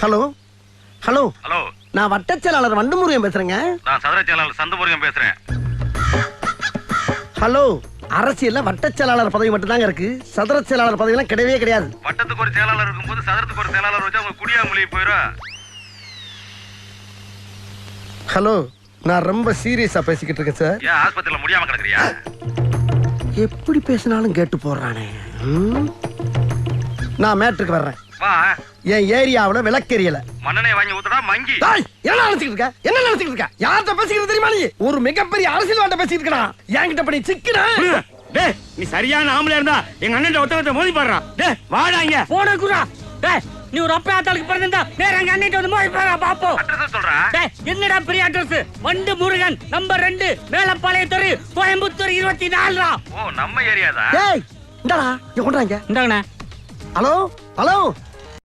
Hello hello hello, நான் வட்டச் செயலாளர் வண்டுமுருகன் பேசுறேங்க. நான் சதுர செயலாளர் சந்தமுருகன் பேசுறேன். ஹலோ, அரசியல்ல வட்டச் செயலாளர் பதவி மட்டும் தாங்க இருக்கு. சதுர செயலாளர் பதவி எல்லாம் கிடையவே கிடையாது. வட்டத்துக்கு ஒரு செயலாளர் இருக்கும்போது சதுரத்துக்கு ஒரு செயலாளர் வச்சா உங்க குடியா மொழி போயிடும். ஹலோ, நான் ரொம்ப சீரியஸா பேசிக்கிட்டு இருக்கேன் சார். ஏன் ஆஸ்பத்திரியில முடியாம கிடக்குறியா? எப்படி பேசினாலும் கேட்டு போடுறானே. நான் மேட்ருக்கு வர்றேன். வா. என் ஏரியாவுல விளக்கெரியல. மண்ணெண்ணெய் வாங்கி ஊத்துடா மங்கி. என்ன நினைச்சுக்கிட்டு இருக்க? என்ன நினைச்சுக்கிட்டு இருக்க? யார்கிட்ட பேசிக்கிறது தெரியுமா நீ? ஒரு மிகப்பெரிய அரசியல்வாட்ட பேசிட்டு இருக்கா. என்கிட்ட பண்ணி சிக்கனா? டேய், நீ சரியான ஆம்பளை இருந்தா எங்க அண்ணன் ஒருத்தவத்தை மோதி பாடுறான். டேய், வாடா இங்க. போன குரா. டேய், நீ ஒரு அப்பா ஆத்தாளுக்கு பிறந்தா நேரா எங்க அண்ணன் வந்து மோதி பாடுறா பாப்போம். அட்ரஸ் சொல்றா. டேய், என்னடா பெரிய அட்ரஸ்? வண்டு முருகன் நம்பர் 2 மேலப்பாளைய தெரு கோயம்புத்தூர் 24 ஓ, நம்ம ஏரியாதா? ஏய், இந்தாடா, இங்க கொண்டாங்க. இந்தாங்கண்ணே. Hello hello